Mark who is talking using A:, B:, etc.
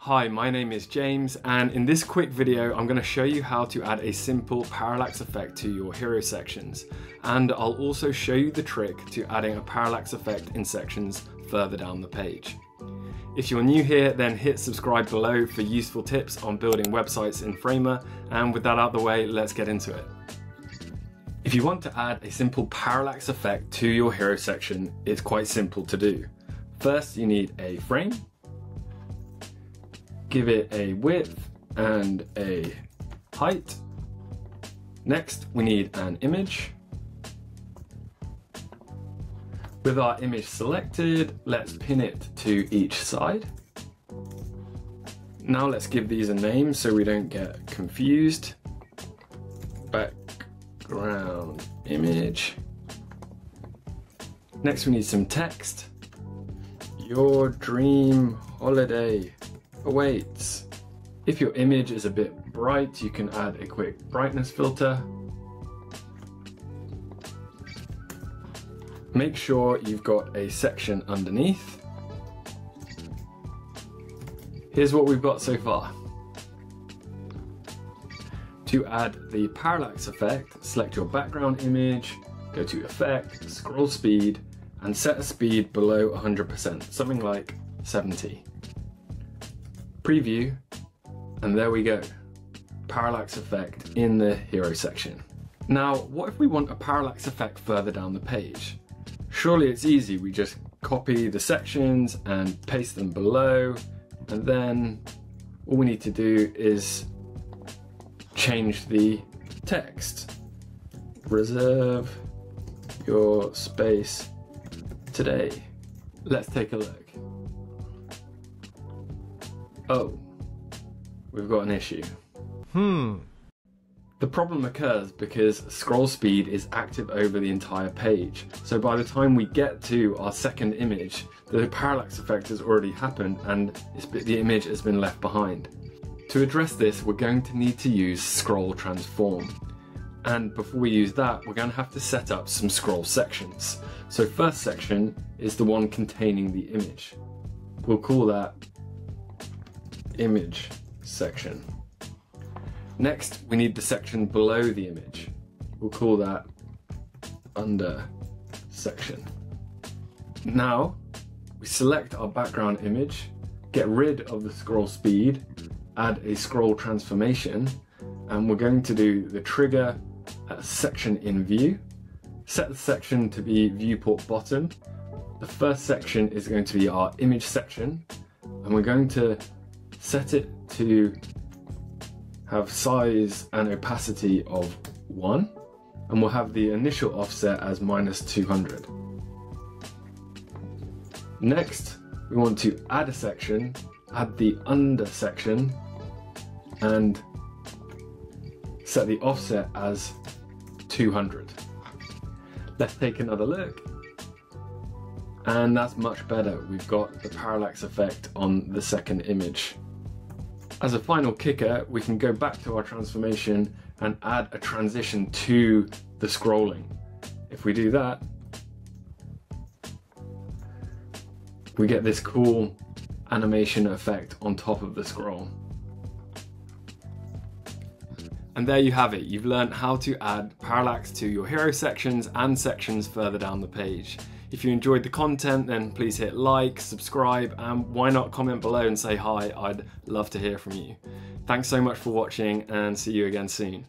A: Hi, my name is James, and in this quick video I'm going to show you how to add a simple parallax effect to your hero sections, and I'll also show you the trick to adding a parallax effect in sections further down the page. If you're new here, then hit subscribe below for useful tips on building websites in Framer, and with that out of the way, let's get into it. If you want to add a simple parallax effect to your hero section, it's quite simple to do. First, you need a frame. Give it a width and a height. Next, we need an image. With our image selected, let's pin it to each side. Now let's give these a name so we don't get confused. Background image. Next we need some text. Your dream holiday awaits. If your image is a bit bright, you can add a quick brightness filter. Make sure you've got a section underneath. Here's what we've got so far. To add the parallax effect, select your background image, go to Effect, Scroll Speed, and set a speed below 100%, something like 70. Preview, and there we go. Parallax effect in the hero section. Now, what if we want a parallax effect further down the page? Surely it's easy, we just copy the sections and paste them below, and then all we need to do is change the text. Reserve your space today. Let's take a look. Oh, we've got an issue. The problem occurs because scroll speed is active over the entire page. So by the time we get to our second image, the parallax effect has already happened and the image has been left behind. To address this, we're going to need to use scroll transform. And before we use that, we're going to have to set up some scroll sections. So first section is the one containing the image. We'll call that image section. Next, we need the section below the image. We'll call that under section. Now, we select our background image, get rid of the scroll speed, add a scroll transformation, and we're going to do the trigger section in view. Set the section to be viewport bottom. The first section is going to be our image section, and we're going to set it to have size and opacity of 1, and we'll have the initial offset as -200. Next, we want to add a section, add the under section, and set the offset as 200. Let's take another look. And that's much better. We've got the parallax effect on the second image. As a final kicker, we can go back to our transformation and add a transition to the scrolling. If we do that, we get this cool animation effect on top of the scroll. And there you have it. You've learned how to add parallax to your hero sections and sections further down the page. If you enjoyed the content, then please hit like, subscribe, and why not comment below and say hi? I'd love to hear from you. Thanks so much for watching, and see you again soon.